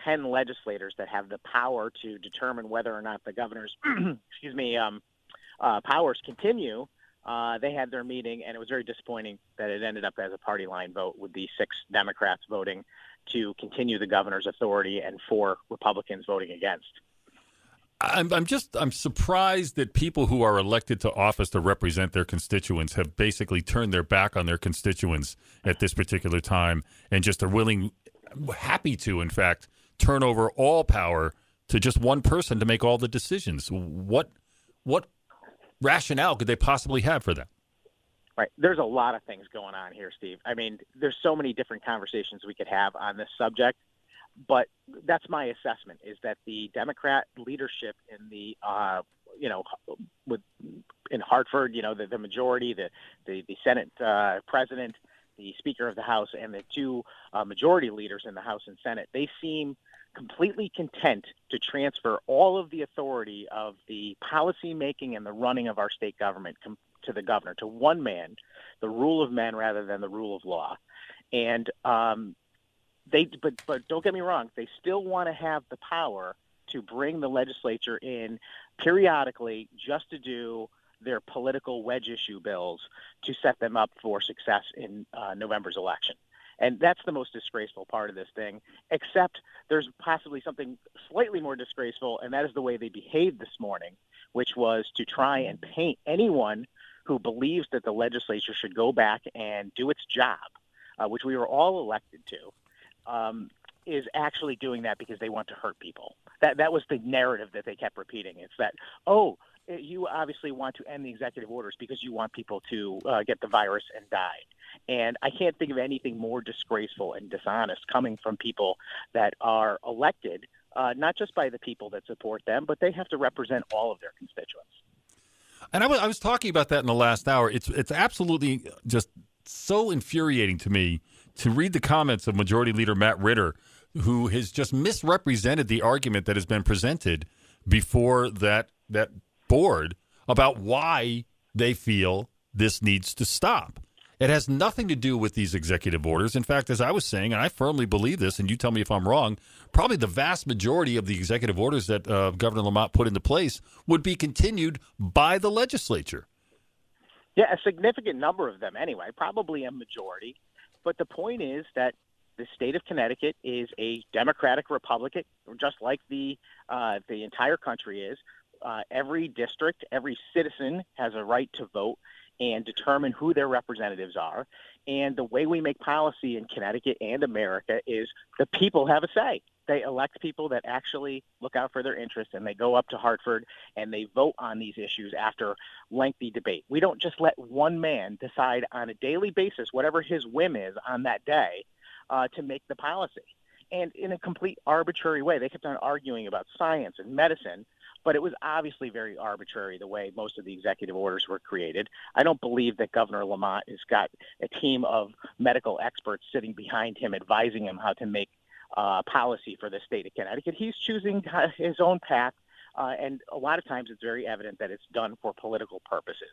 10 legislators that have the power to determine whether or not the governor's powers continue. They had their meeting, and it was very disappointing that it ended up as a party line vote with the 6 Democrats voting to continue the governor's authority and 4 Republicans voting against. I'm surprised that people who are elected to office to represent their constituents have basically turned their back on their constituents at this particular time and just are happy to, in fact, turn over all power to just one person to make all the decisions. What rationale could they possibly have for that? Right. There's a lot of things going on here, Steve. I mean, there's so many different conversations we could have on this subject. But that's my assessment, is that the Democrat leadership in the, in Hartford, the majority, the Senate president, the Speaker of the House, and the 2 majority leaders in the House and Senate, they seem completely content to transfer all of the authority of the policy making and the running of our state government to the governor, to one man, the rule of men rather than the rule of law. And But don't get me wrong, they still want to have the power to bring the legislature in periodically just to do their political wedge issue bills to set them up for success in November's election. And that's the most disgraceful part of this thing, except there's possibly something slightly more disgraceful, and that is the way they behaved this morning, which was to try and paint anyone who believes that the legislature should go back and do its job, which we were all elected to, is actually doing that because they want to hurt people. That was the narrative that they kept repeating. It's that, you obviously want to end the executive orders because you want people to get the virus and die. And I can't think of anything more disgraceful and dishonest coming from people that are elected, not just by the people that support them, but they have to represent all of their constituents. And I was talking about that in the last hour. It's absolutely just so infuriating to me to read the comments of Majority Leader Matt Ritter, who has just misrepresented the argument that has been presented before that board about why they feel this needs to stop. It has nothing to do with these executive orders. In fact, as I was saying, and I firmly believe this, and you tell me if I'm wrong, probably the vast majority of the executive orders that Governor Lamont put into place would be continued by the legislature. Yeah, a significant number of them anyway, probably a majority. But the point is that the state of Connecticut is a democratic republic, just like the entire country is. Every district, every citizen has a right to vote and determine who their representatives are. And the way we make policy in Connecticut and America is the people have a say. They elect people that actually look out for their interests, and they go up to Hartford and they vote on these issues after lengthy debate. We don't just let one man decide on a daily basis, whatever his whim is on that day, to make the policy. And in a complete arbitrary way. They kept on arguing about science and medicine, but it was obviously very arbitrary the way most of the executive orders were created. I don't believe that Governor Lamont has got a team of medical experts sitting behind him advising him how to make policy for the state of Connecticut. He's choosing his own path, and a lot of times it's very evident that it's done for political purposes.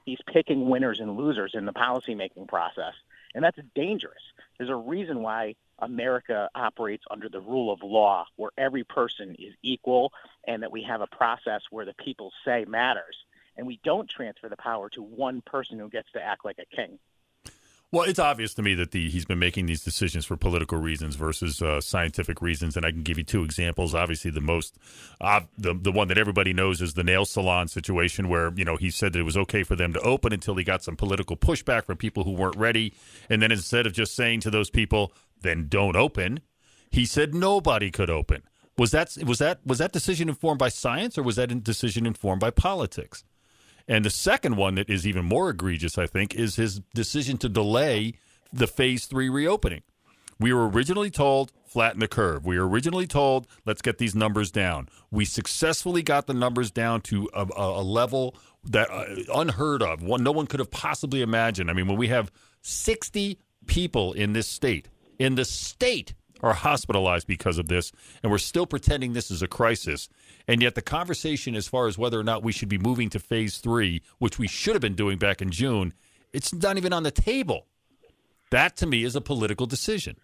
He's picking winners and losers in the policymaking process, and that's dangerous. There's a reason why America operates under the rule of law, where every person is equal and that we have a process where the people's say matters. And we don't transfer the power to one person who gets to act like a king. Well, it's obvious to me that he's been making these decisions for political reasons versus scientific reasons, and I can give you 2 examples. Obviously, the most the one that everybody knows is the nail salon situation, where he said that it was okay for them to open until he got some political pushback from people who weren't ready, and then instead of just saying to those people, "Then don't open," he said nobody could open. Was that decision informed by science, or was that a decision informed by politics? And the second one that is even more egregious, I think, is his decision to delay the Phase 3 reopening. We were originally told, flatten the curve. We were originally told, let's get these numbers down. We successfully got the numbers down to a level that unheard of. No one could have possibly imagined. I mean, when we have 60 people in the state, are hospitalized because of this, and we're still pretending this is a crisis. And yet the conversation as far as whether or not we should be moving to Phase 3, which we should have been doing back in June, it's not even on the table. That, to me, is a political decision.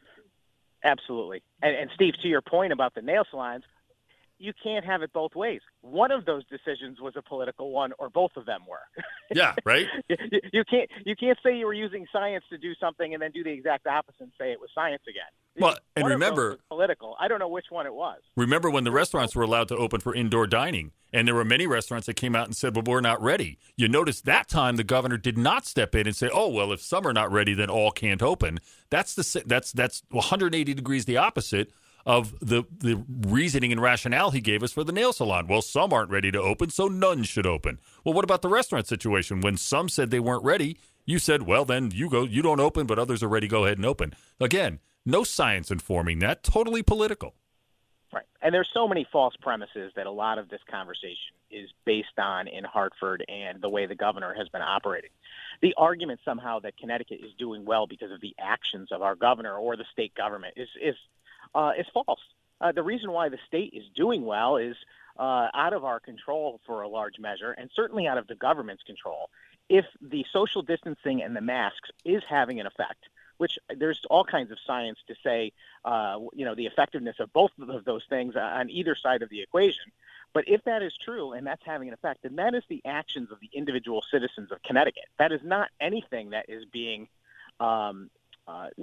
Absolutely. And Steve, to your point about the nail salons, you can't have it both ways. One of those decisions was a political one, or both of them were. Yeah, right. You can't say you were using science to do something and then do the exact opposite and say it was science again. Well, and one remember, of those was political. I don't know which one it was. Remember when the restaurants were allowed to open for indoor dining, and there were many restaurants that came out and said, "Well, we're not ready." You notice that time the governor did not step in and say, "Oh, well, if some are not ready, then all can't open." That's 180 degrees the opposite of the reasoning and rationale he gave us for the nail salon. Well, some aren't ready to open, so none should open. Well, what about the restaurant situation? When some said they weren't ready, you said, well, then you don't open, but others are ready, go ahead and open. Again, no science informing that, totally political. Right. And there's so many false premises that a lot of this conversation is based on in Hartford and the way the governor has been operating. The argument somehow that Connecticut is doing well because of the actions of our governor or the state government is false. The reason why the state is doing well is out of our control for a large measure, and certainly out of the government's control. If the social distancing and the masks is having an effect, which there's all kinds of science to say, the effectiveness of both of those things on either side of the equation. But if that is true and that's having an effect, then that is the actions of the individual citizens of Connecticut. That is not anything that is being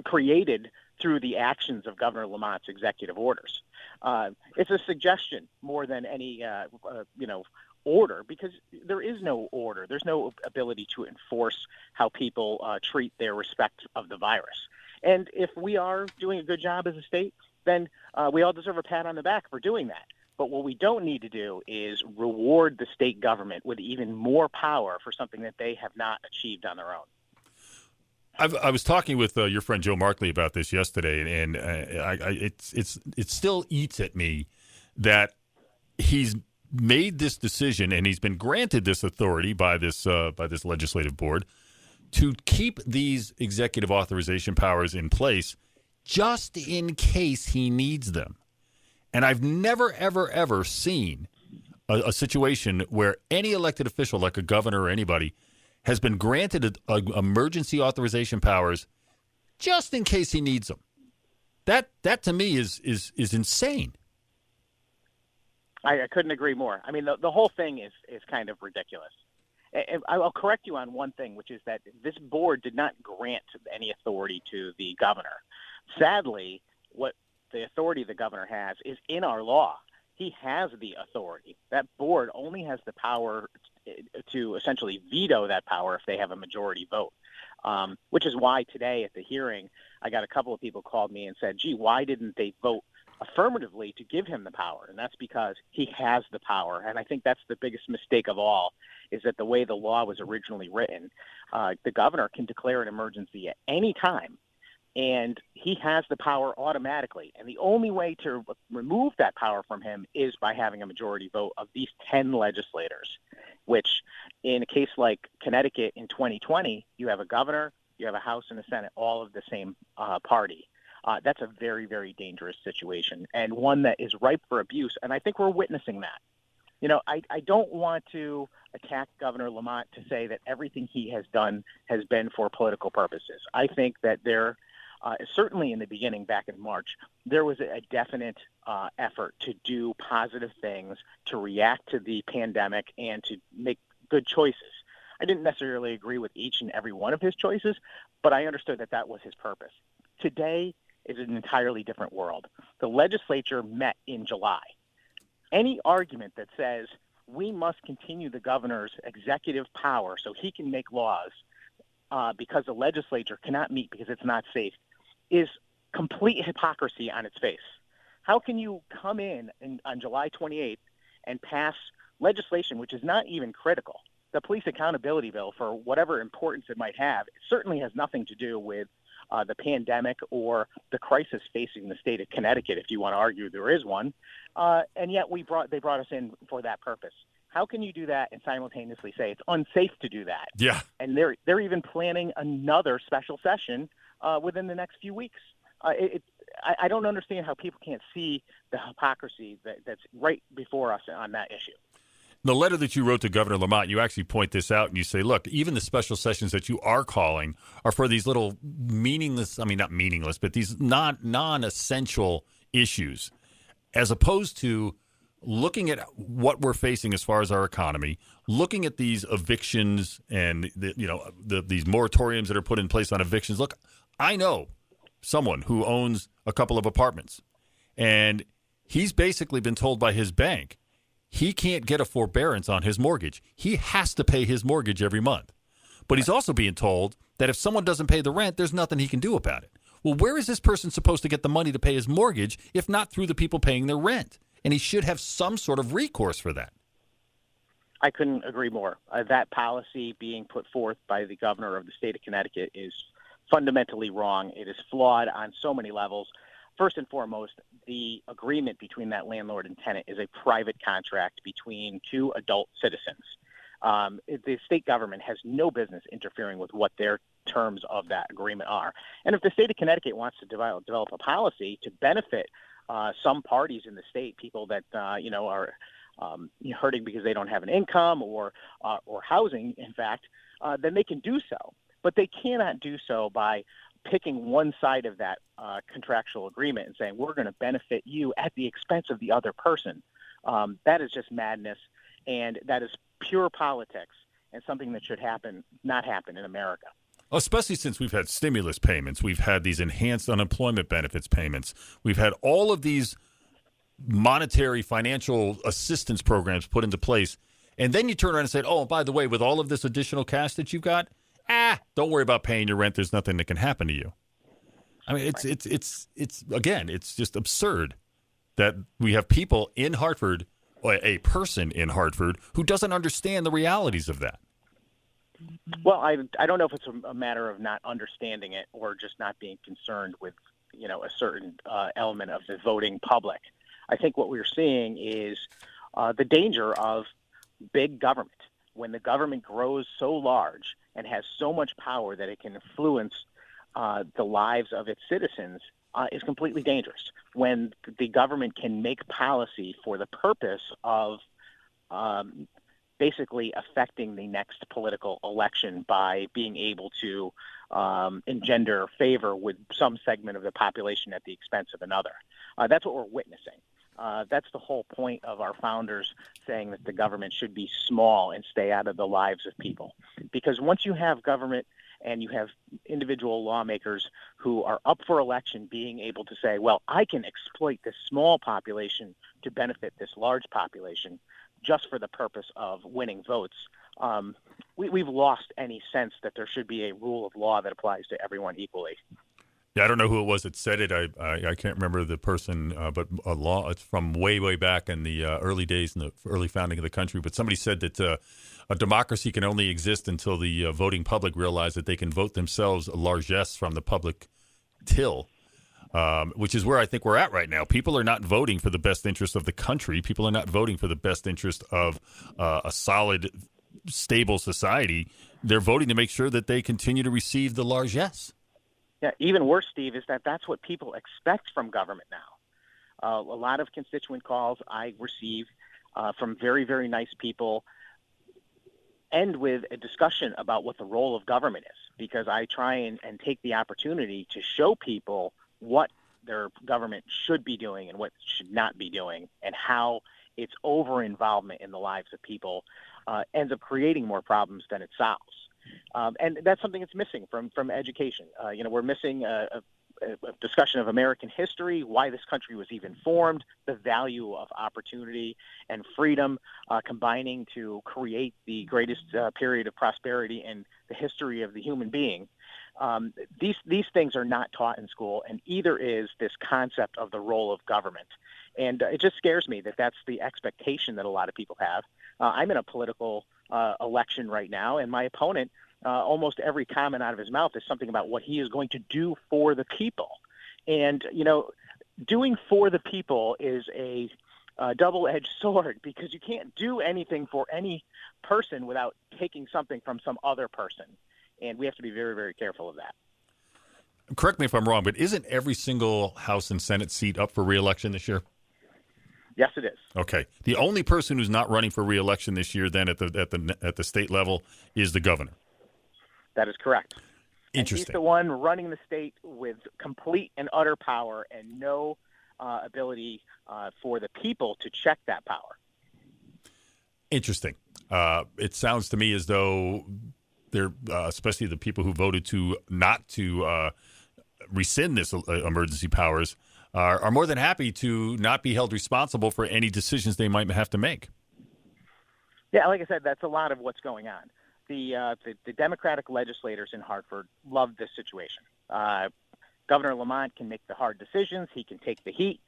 created through the actions of Governor Lamont's executive orders. It's a suggestion more than any, order, because there is no order. There's no ability to enforce how people treat their respect of the virus. And if we are doing a good job as a state, then we all deserve a pat on the back for doing that. But what we don't need to do is reward the state government with even more power for something that they have not achieved on their own. I was talking with your friend Joe Markley about this yesterday, and it still eats at me that he's made this decision and he's been granted this authority by this legislative board to keep these executive authorization powers in place just in case he needs them. And I've never, ever, ever seen a situation where any elected official, like a governor or anybody, has been granted emergency authorization powers just in case he needs them. That to me is insane. I couldn't agree more. I mean, the whole thing is kind of ridiculous. And I'll correct you on one thing, which is that this board did not grant any authority to the governor. Sadly, what the authority the governor has is in our law. He has the authority. That board only has the power to essentially veto that power if they have a majority vote, which is why today at the hearing, I got a couple of people called me and said, gee, why didn't they vote affirmatively to give him the power? And that's because he has the power. And I think that's the biggest mistake of all, is that the way the law was originally written, the governor can declare an emergency at any time, and he has the power automatically. And the only way to remove that power from him is by having a majority vote of these 10 legislators, which in a case like Connecticut in 2020, you have a governor, you have a House and a Senate, all of the same party. That's a very, very dangerous situation, and one that is ripe for abuse. And I think we're witnessing that. You know, I don't want to attack Governor Lamont to say that everything he has done has been for political purposes. I think that there, certainly in the beginning, back in March, there was a definite effort to do positive things, to react to the pandemic, and to make good choices. I didn't necessarily agree with each and every one of his choices, but I understood that that was his purpose. Today is an entirely different world. The legislature met in July. Any argument that says we must continue the governor's executive power so he can make laws because the legislature cannot meet because it's not safe is complete hypocrisy on its face. How can you come in on July 28th and pass legislation which is not even critical? The police accountability bill, for whatever importance it might have, it certainly has nothing to do with the pandemic or the crisis facing the state of Connecticut, if you want to argue there is one. And yet they brought us in for that purpose. How can you do that and simultaneously say it's unsafe to do that? Yeah. And they're even planning another special session within the next few weeks. I don't understand how people can't see the hypocrisy that's right before us on that issue. The letter that you wrote to Governor Lamont, you actually point this out and you say, look, even the special sessions that you are calling are for these little meaningless, I mean, not meaningless, but these non-essential issues, as opposed to looking at what we're facing as far as our economy, looking at these evictions and these moratoriums that are put in place on evictions. Look, I know someone who owns a couple of apartments, and he's basically been told by his bank he can't get a forbearance on his mortgage. He has to pay his mortgage every month. But he's also being told that if someone doesn't pay the rent, there's nothing he can do about it. Well, where is this person supposed to get the money to pay his mortgage if not through the people paying their rent? And he should have some sort of recourse for that. I couldn't agree more. That policy being put forth by the governor of the state of Connecticut is fundamentally wrong. It is flawed on so many levels. First and foremost, the agreement between that landlord and tenant is a private contract between two adult citizens. The state government has no business interfering with what their terms of that agreement are. And if the state of Connecticut wants to develop a policy to benefit some parties in the state, people that are hurting because they don't have an income or housing, in fact, then they can do so. But they cannot do so by picking one side of that contractual agreement and saying, we're going to benefit you at the expense of the other person. That is just madness, and that is pure politics and something that should not happen in America. Especially since we've had stimulus payments, we've had these enhanced unemployment benefits payments, we've had all of these monetary financial assistance programs put into place, and then you turn around and say, oh, by the way, with all of this additional cash that you've got, don't worry about paying your rent. There's nothing that can happen to you. I mean, it's again, it's just absurd that we have people in Hartford, or a person in Hartford, who doesn't understand the realities of that. Well, I don't know if it's a matter of not understanding it or just not being concerned with, a certain element of the voting public. I think what we're seeing is the danger of big government. When the government grows so large and has so much power that it can influence the lives of its citizens, is completely dangerous. When the government can make policy for the purpose of basically affecting the next political election by being able to engender favor with some segment of the population at the expense of another. That's what we're witnessing. That's the whole point of our founders saying that the government should be small and stay out of the lives of people. Because once you have government and you have individual lawmakers who are up for election being able to say, well, I can exploit this small population to benefit this large population just for the purpose of winning votes, we've lost any sense that there should be a rule of law that applies to everyone equally. Yeah, I don't know who it was that said it. I can't remember the person, but it's from way back in the early days, in the early founding of the country. But somebody said that a democracy can only exist until the voting public realize that they can vote themselves largesse from the public till, which is where I think we're at right now. People are not voting for the best interest of the country. People are not voting for the best interest of a solid, stable society. They're voting to make sure that they continue to receive the largesse. Yeah, even worse, Steve, is that that's what people expect from government now. A lot of constituent calls I receive from very, very nice people end with a discussion about what the role of government is, because I try and take the opportunity to show people what their government should be doing and what it should not be doing, and how its over-involvement in the lives of people ends up creating more problems than it solves. And that's something that's missing from education. We're missing a discussion of American history, why this country was even formed, the value of opportunity and freedom combining to create the greatest period of prosperity in the history of the human being. These things are not taught in school, and either is this concept of the role of government. And it just scares me that that's the expectation that a lot of people have. I'm in a political election right now, and my opponent, almost every comment out of his mouth is something about what he is going to do for the people. And, doing for the people is a double-edged sword, because you can't do anything for any person without taking something from some other person. And we have to be very, very careful of that. Correct me if I'm wrong, but isn't every single House and Senate seat up for re-election this year? Yes, it is. Okay. The only person who's not running for re-election this year, then at the state level, is the governor. That is correct. Interesting. And he's the one running the state with complete and utter power and no ability for the people to check that power. Interesting. It sounds to me as though they're, especially the people who voted to not to rescind this emergency powers, are more than happy to not be held responsible for any decisions they might have to make. Yeah, like I said, that's a lot of what's going on. The Democratic legislators in Hartford love this situation. Governor Lamont can make the hard decisions. He can take the heat.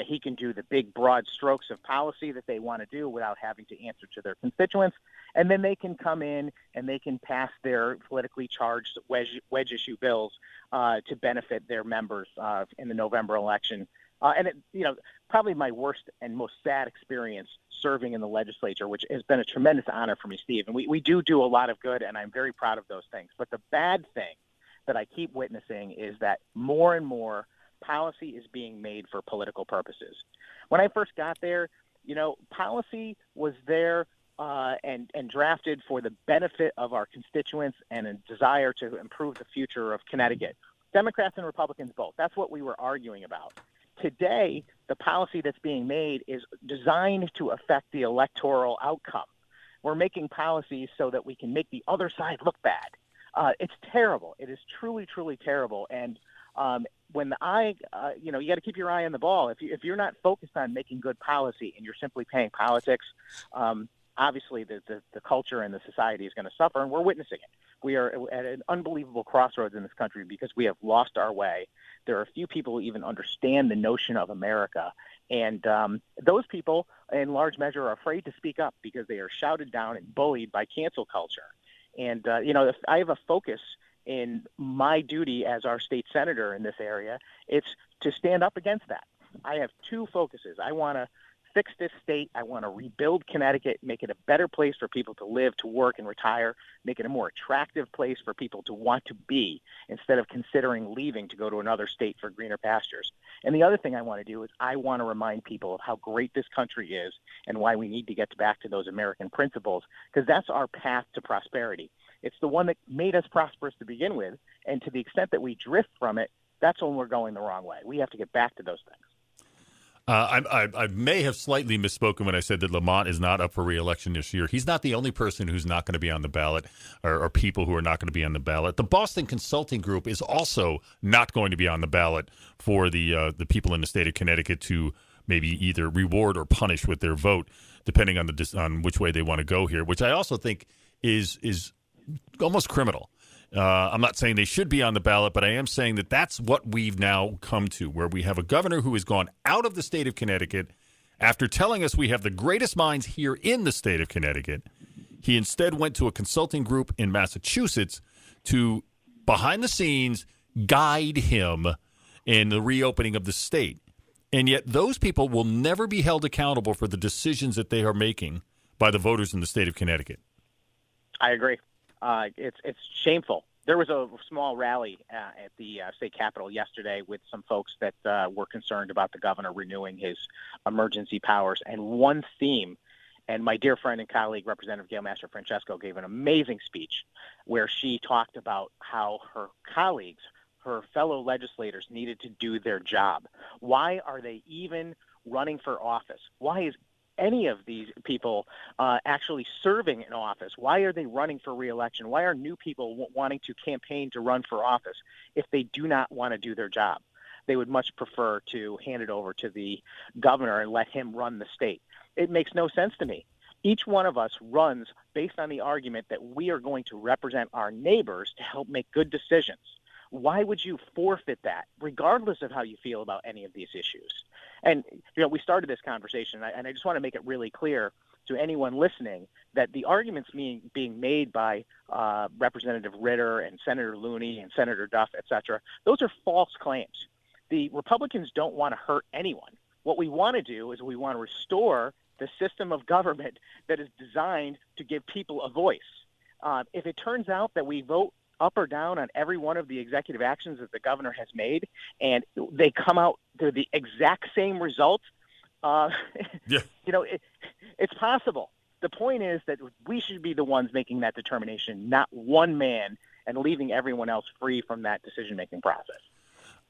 He can do the big, broad strokes of policy that they want to do without having to answer to their constituents. And then they can come in and they can pass their politically charged wedge issue bills to benefit their members in the November election. Probably my worst and most sad experience serving in the legislature, which has been a tremendous honor for me, Steve. And we do a lot of good, and I'm very proud of those things. But the bad thing that I keep witnessing is that more and more policy is being made for political purposes. When I first got there, policy was there and drafted for the benefit of our constituents and a desire to improve the future of Connecticut. Democrats and Republicans both. That's what we were arguing about. Today, the policy that's being made is designed to affect the electoral outcome. We're making policies so that we can make the other side look bad. It's terrible. It is truly, truly terrible. And when the eye, you got to keep your eye on the ball. If you're not focused on making good policy and you're simply paying politics, obviously the culture and the society is going to suffer, and we're witnessing it. We are at an unbelievable crossroads in this country because we have lost our way. There are a few people who even understand the notion of America, and those people, in large measure, are afraid to speak up because they are shouted down and bullied by cancel culture. And, if I have a focus in my duty as our state senator in this area, it's to stand up against that. I have two focuses. I want to fix this state. I want to rebuild Connecticut, make it a better place for people to live, to work, and retire, make it a more attractive place for people to want to be instead of considering leaving to go to another state for greener pastures. And the other thing I want to do is I want to remind people of how great this country is and why we need to get back to those American principles, because that's our path to prosperity. It's the one that made us prosperous to begin with, and to the extent that we drift from it, that's when we're going the wrong way. We have to get back to those things. I may have slightly misspoken when I said that Lamont is not up for re-election this year. He's not the only person who's not going to be on the ballot, or people who are not going to be on the ballot. The Boston Consulting Group is also not going to be on the ballot for the people in the state of Connecticut to maybe either reward or punish with their vote, depending on which way they want to go here, which I also think is almost criminal. I'm not saying they should be on the ballot, but I am saying that that's what we've now come to, where we have a governor who has gone out of the state of Connecticut after telling us we have the greatest minds here in the state of Connecticut. He instead went to a consulting group in Massachusetts to, behind the scenes, guide him in the reopening of the state. And yet those people will never be held accountable for the decisions that they are making by the voters in the state of Connecticut. I agree. It's shameful. There was a small rally at the state capitol yesterday with some folks that were concerned about the governor renewing his emergency powers. And one theme, and my dear friend and colleague, Representative Gail Mastro-Francesco, gave an amazing speech where she talked about how her colleagues, her fellow legislators, needed to do their job. Why are they even running for office? Why is any of these people actually serving in office? Why are they running for re-election? Why are new people wanting to campaign to run for office if they do not want to do their job? They would much prefer to hand it over to the governor and let him run the state. It makes no sense to me. Each one of us runs based on the argument that we are going to represent our neighbors to help make good decisions. Why would you forfeit that, regardless of how you feel about any of these issues? And, we started this conversation, and I just want to make it really clear to anyone listening that the arguments being made by Representative Ritter and Senator Looney and Senator Duff, et cetera, those are false claims. The Republicans don't want to hurt anyone. What we want to do is we want to restore the system of government that is designed to give people a voice. If it turns out that we vote up or down on every one of the executive actions that the governor has made, and they come out to the exact same result, Uh, Yeah. it's possible. The point is that we should be the ones making that determination, not one man, and leaving everyone else free from that decision-making process.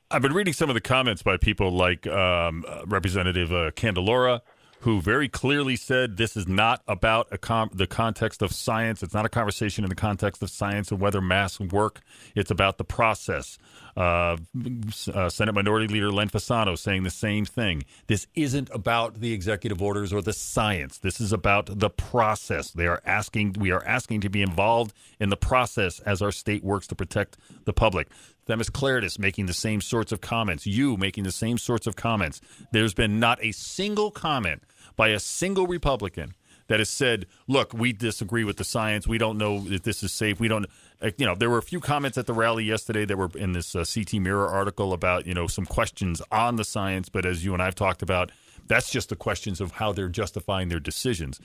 I've been reading some of the comments by people like Representative Candelora, who very clearly said this is not about the context of science. It's not a conversation in the context of science and whether masks work. It's about the process. Senate Minority Leader Len Fasano saying the same thing. This isn't about the executive orders or the science. This is about the process. We are asking to be involved in the process as our state works to protect the public. Themis Claridis making the same sorts of comments. You making the same sorts of comments. There's been not a single comment by a single Republican that has said, look, we disagree with the science. We don't know if this is safe. We don't, there were a few comments at the rally yesterday that were in this CT Mirror article about, some questions on the science. But as you and I have talked about, that's just the questions of how they're justifying their decisions.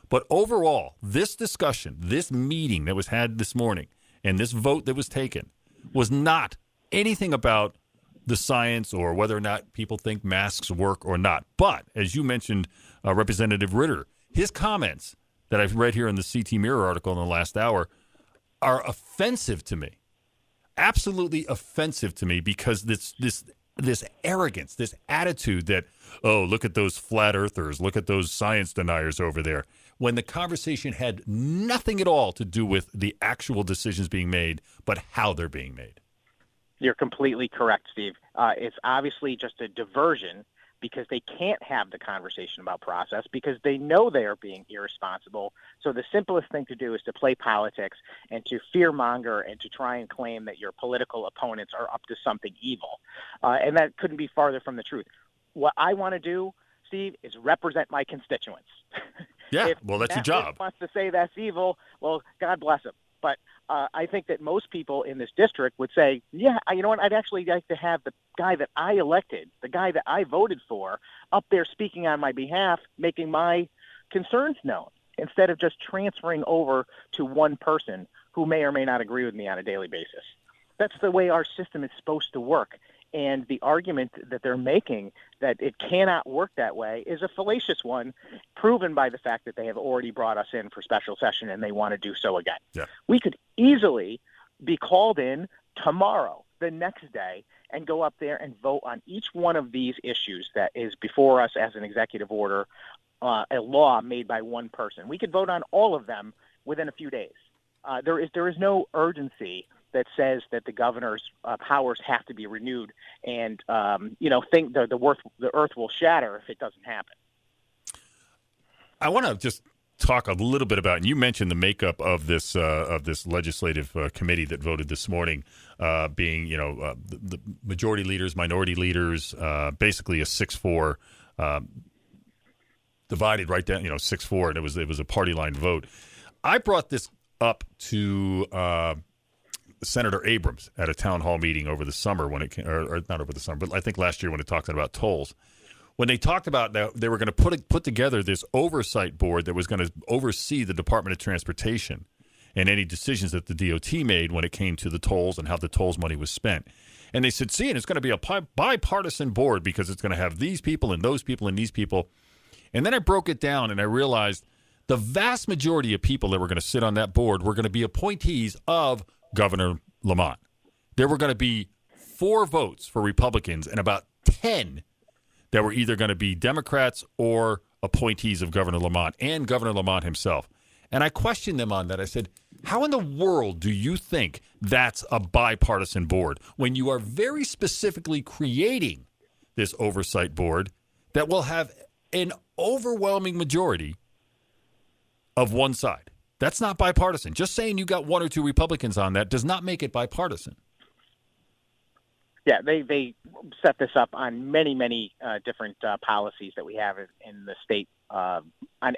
But overall, this discussion, this meeting that was had this morning, and this vote that was taken was not anything about the science or whether or not people think masks work or not. But as you mentioned, Representative Ritter, his comments that I've read here in the CT Mirror article in the last hour are offensive to me, absolutely offensive to me, because this arrogance, this attitude that, oh, look at those flat earthers, look at those science deniers over there, when the conversation had nothing at all to do with the actual decisions being made, but how they're being made. You're completely correct, Steve. It's obviously just a diversion because they can't have the conversation about process because they know they are being irresponsible. So the simplest thing to do is to play politics and to fearmonger and to try and claim that your political opponents are up to something evil. And that couldn't be farther from the truth. What I want to do, Steve, is represent my constituents. Yeah, if well, that's your Matt job. Wants to say that's evil, well, God bless him. But I think that most people in this district would say, yeah, you know what, I'd actually like to have the guy that I elected, the guy that I voted for, up there speaking on my behalf, making my concerns known, instead of just transferring over to one person who may or may not agree with me on a daily basis. That's the way our system is supposed to work. And the argument that they're making that it cannot work that way is a fallacious one, proven by the fact that they have already brought us in for special session and they want to do so again. Yeah. We could easily be called in tomorrow, the next day, and go up there and vote on each one of these issues that is before us as an executive order, a law made by one person. We could vote on all of them within a few days. There is no urgency that says that the governor's powers have to be renewed, and think the earth will shatter if it doesn't happen. I want to just talk a little bit about, and you mentioned the makeup of this legislative committee that voted this morning, being the majority leaders, minority leaders, basically a 6-4, divided right down 6-4, and it was a party line vote. I brought this up to Senator Abrams at a town hall meeting over the summer when it came, or not over the summer, but I think last year when it talked about tolls. When they talked about that, they were going to put together this oversight board that was going to oversee the Department of Transportation and any decisions that the DOT made when it came to the tolls and how the tolls money was spent. And they said, and it's going to be a bipartisan board because it's going to have these people and those people and these people. And then I broke it down and I realized the vast majority of people that were going to sit on that board were going to be appointees of Governor Lamont. There were going to be 4 votes for Republicans and about 10 that were either going to be Democrats or appointees of Governor Lamont and Governor Lamont himself. And I questioned them on that. I said, how in the world do you think that's a bipartisan board when you are very specifically creating this oversight board that will have an overwhelming majority of one side? That's not bipartisan. Just saying you got 1 or 2 Republicans on that does not make it bipartisan. Yeah, they set this up on many different policies that we have in the state on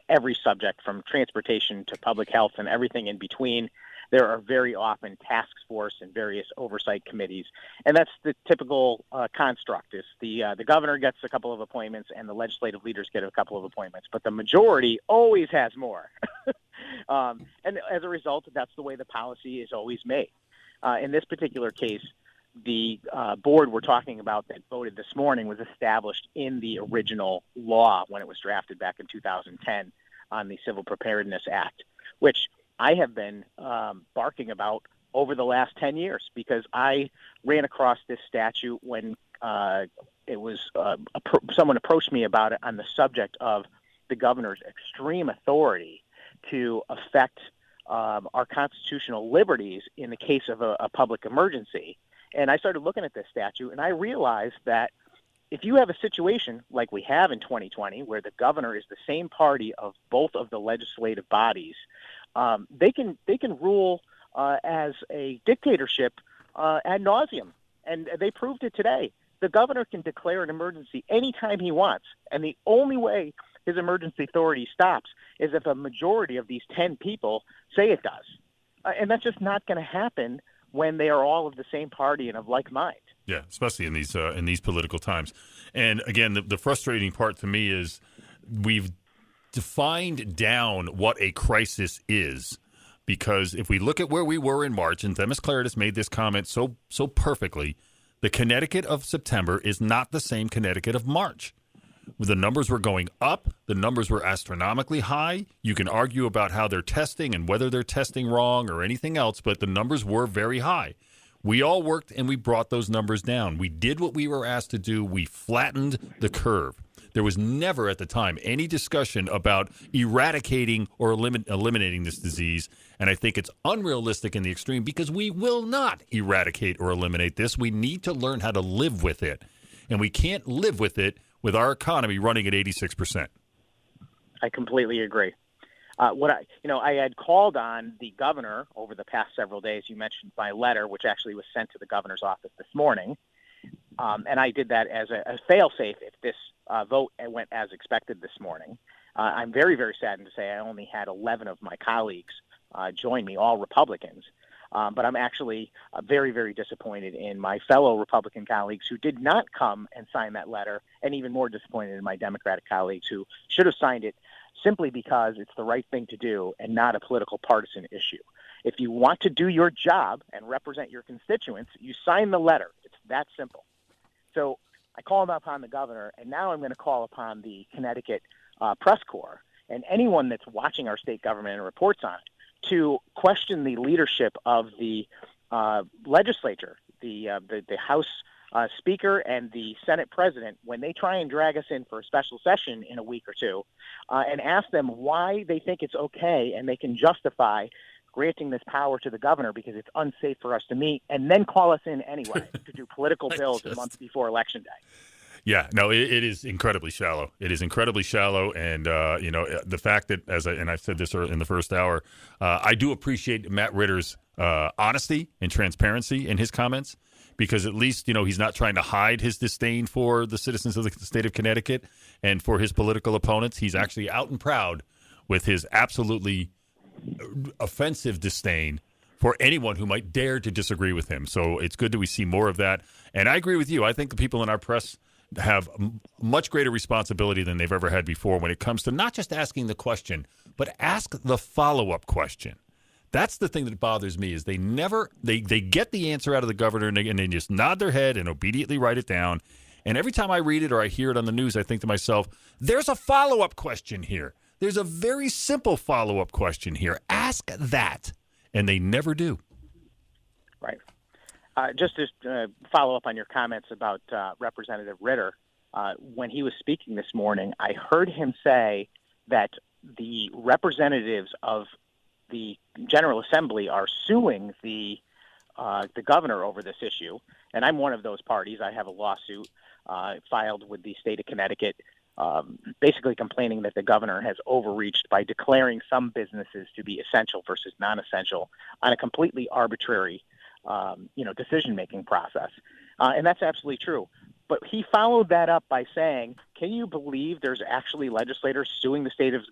every subject, from transportation to public health and everything in between. There are very often task force and various oversight committees, and that's the typical construct. Is the governor gets a couple of appointments and the legislative leaders get a couple of appointments, but the majority always has more. And as a result, that's the way the policy is always made. In this particular case, the board we're talking about that voted this morning was established in the original law when it was drafted back in 2010 on the Civil Preparedness Act, which I have been barking about over the last 10 years because I ran across this statute when it was someone approached me about it on the subject of the governor's extreme authority to affect our constitutional liberties in the case of a public emergency. And I started looking at this statute, and I realized that if you have a situation like we have in 2020, where the governor is the same party of both of the legislative bodies, they can rule as a dictatorship ad nauseum, and they proved it today. The governor can declare an emergency anytime he wants, and the only way his emergency authority stops is if a majority of these 10 people say it does. And that's just not going to happen when they are all of the same party and of like mind. Yeah, especially in these political times. And again, the frustrating part to me is we've defined down what a crisis is, because if we look at where we were in March, and Demis Claridis made this comment so perfectly, the Connecticut of September is not the same Connecticut of March. The numbers were going up. The numbers were astronomically high. You can argue about how they're testing and whether they're testing wrong or anything else, but the numbers were very high. We all worked and we brought those numbers down. We did what we were asked to do. We flattened the curve. There was never at the time any discussion about eradicating or eliminating this disease, and I think it's unrealistic in the extreme because we will not eradicate or eliminate this. We need to learn how to live with it, and we can't live with it with our economy running at 86%. I completely agree. I had called on the governor over the past several days. You mentioned my letter, which actually was sent to the governor's office this morning. And I did that as a fail-safe if this vote went as expected this morning. I'm very, very saddened to say I only had 11 of my colleagues join me, all Republicans. But I'm actually very, very disappointed in my fellow Republican colleagues who did not come and sign that letter, and even more disappointed in my Democratic colleagues who should have signed it simply because it's the right thing to do and not a political partisan issue. If you want to do your job and represent your constituents, you sign the letter. It's that simple. So I called upon the governor, and now I'm going to call upon the Connecticut press corps and anyone that's watching our state government and reports on it to question the leadership of the legislature, the House Speaker and the Senate President, when they try and drag us in for a special session in a week or two, and ask them why they think it's okay and they can justify granting this power to the governor because it's unsafe for us to meet, and then call us in anyway to do political bills a month before Election Day. Yeah, no, it is incredibly shallow. It is incredibly shallow, and the fact that, I've said this in the first hour, I do appreciate Matt Ritter's honesty and transparency in his comments, because at least he's not trying to hide his disdain for the citizens of the state of Connecticut and for his political opponents. He's actually out and proud with his absolutely offensive disdain for anyone who might dare to disagree with him. So it's good that we see more of that. And I agree with you. I think the people in our press have much greater responsibility than they've ever had before when it comes to not just asking the question, but ask the follow-up question. That's the thing that bothers me is they get the answer out of the governor and they just nod their head and obediently write it down. And every time I read it or I hear it on the news, I think to myself, there's a follow-up question here. There's a very simple follow-up question here. Ask that. And they never do. Right. Just to follow up on your comments about Representative Ritter, when he was speaking this morning, I heard him say that the representatives of the General Assembly are suing the governor over this issue, and I'm one of those parties. I have a lawsuit filed with the state of Connecticut, basically complaining that the governor has overreached by declaring some businesses to be essential versus non-essential on a completely arbitrary decision-making process. And that's absolutely true. But he followed that up by saying, can you believe there's actually legislators suing the state of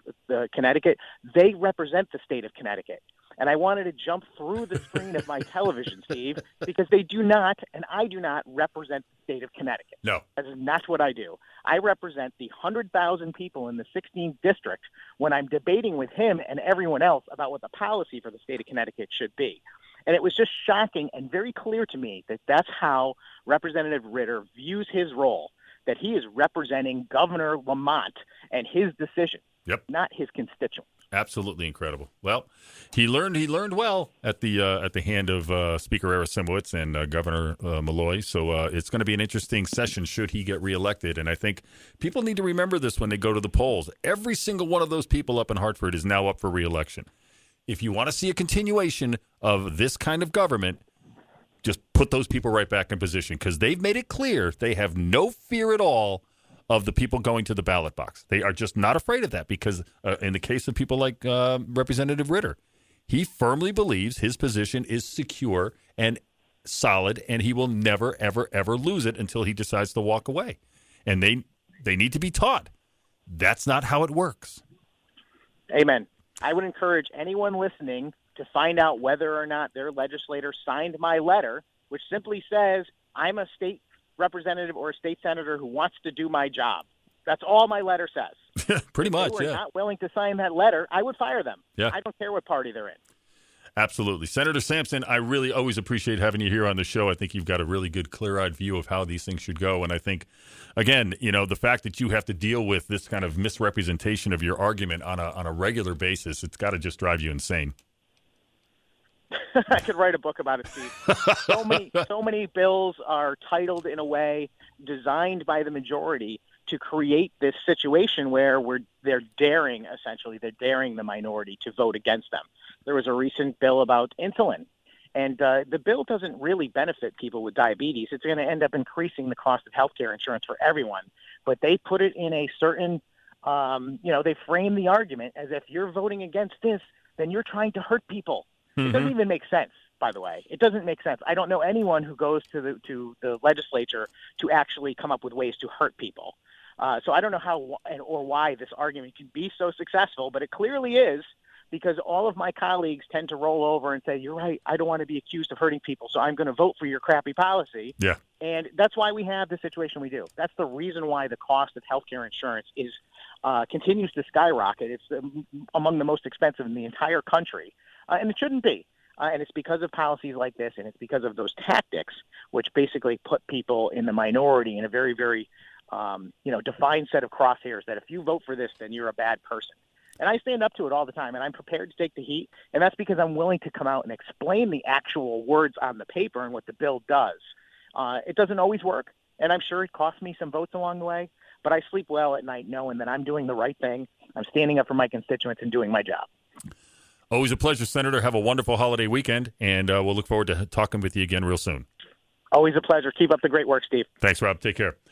Connecticut? They represent the state of Connecticut. And I wanted to jump through the screen of my television, Steve, because they do not, and I do not, represent the state of Connecticut. No. That is not what I do. I represent the 100,000 people in the 16th district when I'm debating with him and everyone else about what the policy for the state of Connecticut should be. And it was just shocking and very clear to me that that's how Representative Ritter views his role, that he is representing Governor Lamont and his decision, not his constituents. Absolutely incredible. Well, he learned well at the hand of Speaker Arasimowicz and Governor Malloy. So it's going to be an interesting session should he get reelected. And I think people need to remember this when they go to the polls. Every single one of those people up in Hartford is now up for reelection. If you want to see a continuation of this kind of government, just put those people right back in position, because they've made it clear they have no fear at all of the people going to the ballot box. They are just not afraid of that, because in the case of people like Representative Ritter, he firmly believes his position is secure and solid, and he will never, ever, ever lose it until he decides to walk away. And they need to be taught that's not how it works. Amen. I would encourage anyone listening to find out whether or not their legislator signed my letter, which simply says I'm a state representative or a state senator who wants to do my job. That's all my letter says. Pretty much, if they were not willing to sign that letter, I would fire them. Yeah. I don't care what party they're in. Absolutely. Senator Sampson, I really always appreciate having you here on the show. I think you've got a really good, clear-eyed view of how these things should go. And I think, again, the fact that you have to deal with this kind of misrepresentation of your argument on a regular basis, it's got to just drive you insane. I could write a book about it, Steve. So many bills are titled in a way designed by the majority to create this situation where they're daring the minority to vote against them. There was a recent bill about insulin, and the bill doesn't really benefit people with diabetes. It's going to end up increasing the cost of healthcare insurance for everyone. But they put it in a certain, they frame the argument as if you're voting against this, then you're trying to hurt people. It doesn't even make sense, by the way. It doesn't make sense. I don't know anyone who goes to the legislature to actually come up with ways to hurt people. So I don't know how or why this argument can be so successful, but it clearly is, because all of my colleagues tend to roll over and say, you're right, I don't want to be accused of hurting people, so I'm going to vote for your crappy policy. Yeah. And that's why we have the situation we do. That's the reason why the cost of healthcare insurance continues to skyrocket. It's among the most expensive in the entire country. And it shouldn't be. And it's because of policies like this, and it's because of those tactics, which basically put people in the minority in a very, very, defined set of crosshairs that if you vote for this, then you're a bad person. And I stand up to it all the time, and I'm prepared to take the heat. And that's because I'm willing to come out and explain the actual words on the paper and what the bill does. It doesn't always work, and I'm sure it costs me some votes along the way, but I sleep well at night knowing that I'm doing the right thing. I'm standing up for my constituents and doing my job. Always a pleasure, Senator. Have a wonderful holiday weekend, and we'll look forward to talking with you again real soon. Always a pleasure. Keep up the great work, Steve. Thanks, Rob. Take care.